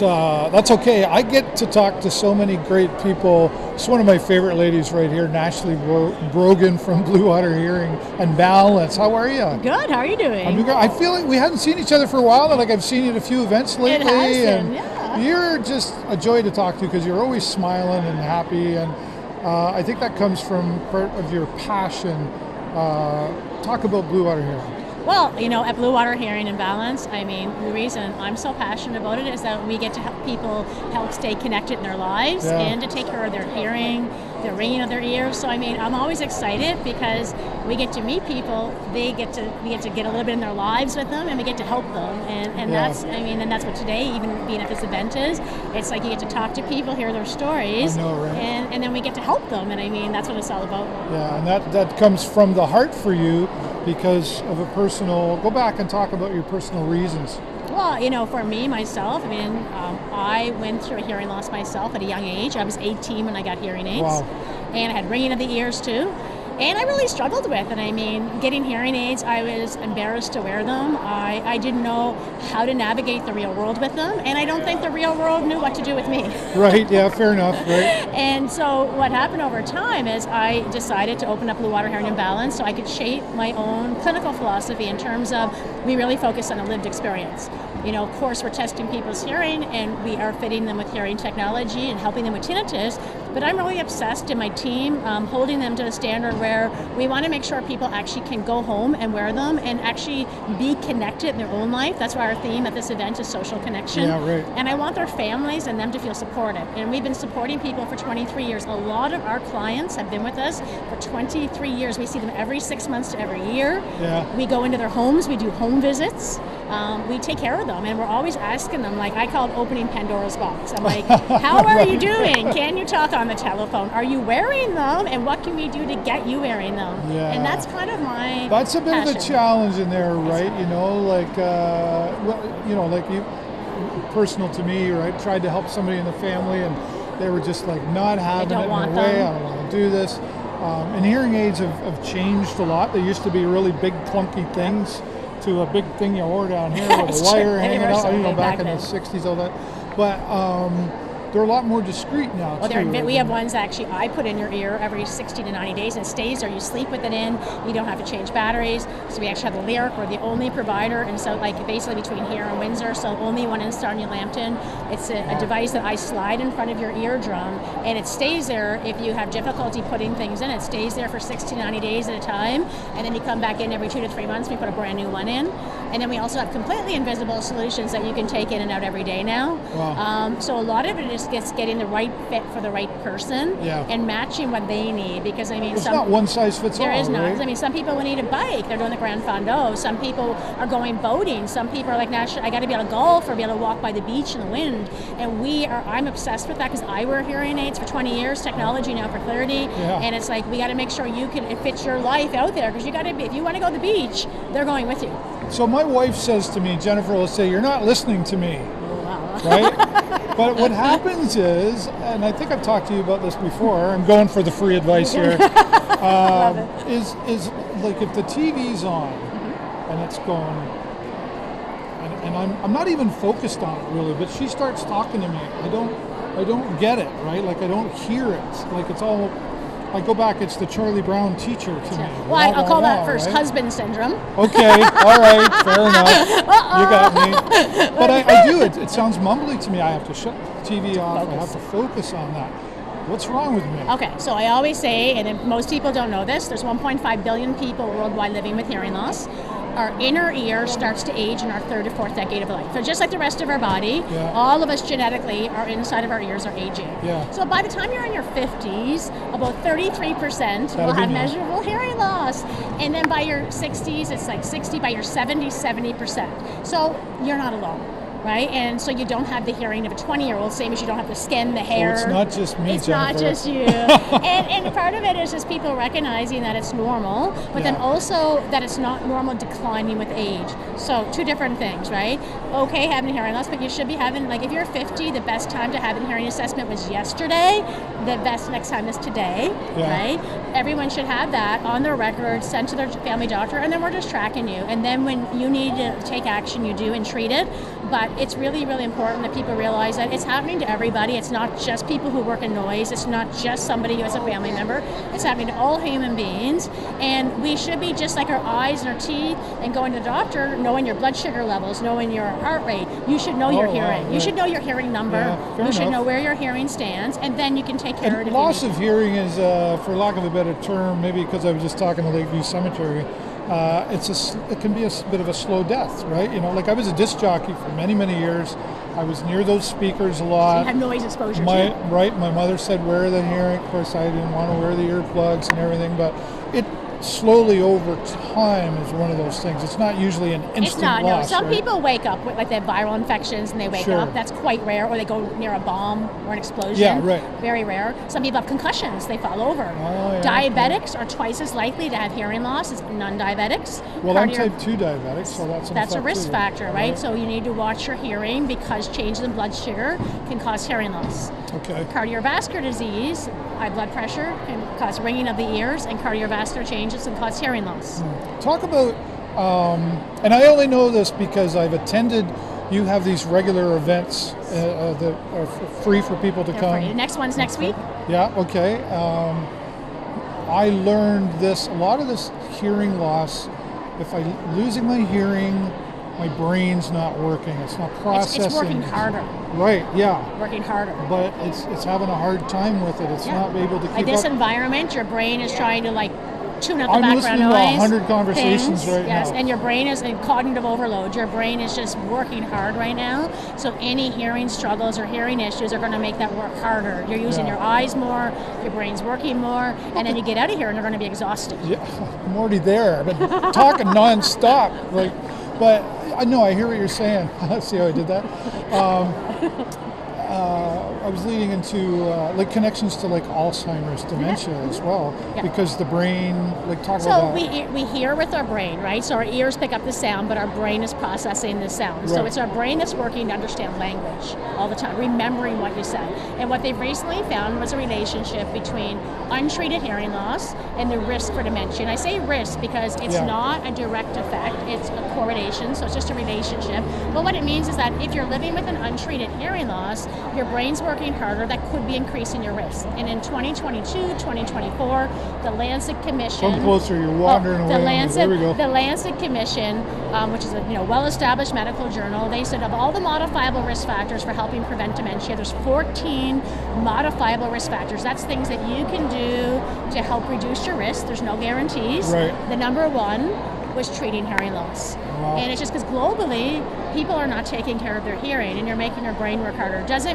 that's okay. I get to talk to so many great people. It's one of my favorite ladies right here, Ashley Brogan from Blue Water Hearing and Balance. How are you? Good. How are you doing? I'm doing good. I feel like we hadn't seen each other for a while. Like I've seen you at a few events lately. It has been, and yeah. You're just a joy to talk to because you're always smiling and happy. And I think that comes from part of your passion. Talk about Blue Water Hearing. Well, at Blue Water Hearing and Balance, the reason I'm so passionate about it is that we get to help people stay connected in their lives and to take care of their hearing, the ringing of their ears. So, I'm always excited because we get to meet people. We get to get a little bit in their lives with them, and we get to help them. And that's what today, even being at this event is. It's like you get to talk to people, hear their stories, I know, right? and then we get to help them. And that's what it's all about. Yeah, and that comes from the heart for you because of a personal. Go back and talk about your personal reasons. Well, for me, myself, I went through a hearing loss myself at a young age. I was 18 when I got hearing aids. Wow. And I had ringing of the ears too. And I really struggled with it. Getting hearing aids, I was embarrassed to wear them. I didn't know how to navigate the real world with them. And I don't think the real world knew what to do with me. Right, yeah, fair enough, right. And so what happened over time is I decided to open up Blue Water Hearing and Balance so I could shape my own clinical philosophy in terms of we really focus on a lived experience. Of course, we're testing people's hearing and we are fitting them with hearing technology and helping them with tinnitus, but I'm really obsessed in my team, holding them to a standard where we want to make sure people actually can go home and wear them and actually be connected in their own life. That's why our theme at this event is social connection. Yeah, right. And I want their families and them to feel supported. And we've been supporting people for 23 years. A lot of our clients have been with us for 23 years. We see them every 6 months to every year. Yeah. We go into their homes, we do home visits. We take care of them, and we're always asking them, like I call it opening Pandora's box. I'm like, how are you doing? Can you talk on the telephone? Are you wearing them? And what can we do to get you wearing them? Yeah. And that's kind of my That's a bit passion. of a challenge in there, right? Personal to me, right? Tried to help somebody in the family, and they were just like not having it in their way. I don't want to do this. And hearing aids have changed a lot. They used to be really big, clunky things. To a big thing you wore down here with a wire hanging out, back in the 60s, all that. But they're a lot more discreet now, too. We have ones actually I put in your ear every 60 to 90 days and it stays there. You sleep with it in. You don't have to change batteries. So we actually have the Lyric. We're the only provider. And so basically between here and Windsor, so only one in Star New Lambton. It's a device that I slide in front of your eardrum and it stays there. If you have difficulty putting things in, it stays there for 60 to 90 days at a time. And then you come back in every 2 to 3 months. We put a brand new one in. And then we also have completely invisible solutions that you can take in and out every day now. Wow. So a lot of it is getting the right fit for the right person and matching what they need. Because it's not one size fits all. There is not. Right? Some people will need a bike. They're doing the Grand Fondo. Some people are going boating. Some people are like, I got to be able to golf or be able to walk by the beach in the wind. And I'm obsessed with that because I wear hearing aids for 20 years, technology now for 30. Yeah. And it's like we got to make sure it fits your life out there because you got to be. If you want to go to the beach, they're going with you. So my wife says to me, Jennifer will say, "You're not listening to me." Wow. Right? But what happens is, and I think I've talked to you about this before, I'm going for the free advice here, is like if the TV's on and it's going, and I'm not even focused on it really, but she starts talking to me, I don't get it, right? Like I don't hear it. Like it's all, I go back, it's the Charlie Brown teacher to me. Well, I'll call that first husband syndrome. Okay, all right, fair enough. You got me. But I do, it sounds mumbly to me. I have to shut the TV off. I have to focus on that. What's wrong with me? Okay, so I always say, and most people don't know this, there's 1.5 billion people worldwide living with hearing loss. Our inner ear starts to age in our 3rd to 4th decade of life. So just like the rest of our body, all of us genetically, our inside of our ears are aging. Yeah. So by the time you're in your 50s, about 33% will have measurable hearing loss. And then by your 60s, it's like 60. By your 70s, 70%. So you're not alone. Right? And so you don't have the hearing of a 20-year-old, same as you don't have the skin, the hair. So it's not just me, It's Jennifer. not just you. and part of it is just people recognizing that it's normal, but then also that it's not normal declining with age. So 2 different things, right? Okay, having a hearing loss, but you should be having, like if you're 50, the best time to have a hearing assessment was yesterday. The best next time is today, right? Everyone should have that on their record, sent to their family doctor, and then we're just tracking you. And then when you need to take action, you do and treat it. But it's really, really important that people realize that it's happening to everybody. It's not just people who work in noise. It's not just somebody who is a family member. It's happening to all human beings. And we should be just like our eyes and our teeth and going to the doctor, knowing your blood sugar levels, knowing your heart rate. You should know your hearing. Wow, you should know your hearing number. Yeah, you should know where your hearing stands, and then you can take care of it. Loss of hearing is, for lack of a better term, maybe because I was just talking to Lakeview Cemetery, it can be a bit of a slow death, right? You know, like I was a disc jockey for many, many years. I was near those speakers a lot. So you have noise exposure too. Right, my mother said wear the hearing. Of course, I didn't want to wear the earplugs and everything, but it slowly over time is one of those things. It's not usually an instant It's not, loss. no. Some right? people wake up with, like, they have viral infections and they wake Sure. up. That's quite rare. Or they go near a bomb or an explosion. Yeah, right. Very rare. Some people have concussions. They fall over. Oh, yeah, Diabetics are twice as likely to have hearing loss as non-diabetics. Well, I'm type 2 diabetic, so that's a risk too, factor, right? So you need to watch your hearing because changes in blood sugar can cause hearing loss. Okay. Cardiovascular disease, high blood pressure, can cause ringing of the ears, and cardiovascular changes can cause hearing loss. Talk about, and I only know this because I've attended, you have these regular events that are free for people to They're come. free. The next one's next week. Yeah, okay. I learned this, a lot of this hearing loss, if I'm losing my hearing, my brain's not working. It's not processing. It's working harder. Right, yeah. Working harder. But it's having a hard time with it. It's not able to keep Like this up. environment, your brain is trying to tune out the I'm background listening noise. to 100 conversations right yes, now. and your brain is in cognitive overload. Your brain is just working hard right now. So any hearing struggles or hearing issues are going to make that work harder. You're using your eyes more, your brain's working more, and then you get out of here and they're going to be exhausted. Yeah, I'm already there. I've been talking nonstop. But I know I hear what you're saying. See how I did that? I was leading into connections to Alzheimer's dementia as well, because the brain talk about that. So we hear with our brain, right? So our ears pick up the sound, but our brain is processing the sound. Right. So it's our brain that's working to understand language all the time, remembering what you said. And what they've recently found was a relationship between untreated hearing loss and the risk for dementia. And I say risk because it's not a direct effect; it's a correlation. So it's just a relationship. But what it means is that if you're living with an untreated hearing loss, your brain's working harder, that could be increasing your risk. And in 2022, 2024, the Lancet Commission... Come closer, you're wandering away. There we go. The Lancet Commission, which is a well-established medical journal, they said of all the modifiable risk factors for helping prevent dementia, there's 14 modifiable risk factors. That's things that you can do to help reduce your risk. There's no guarantees. Right. The number one was treating hearing loss. Wow. And it's just because globally, people are not taking care of their hearing, and you're making your brain work harder. Doesn't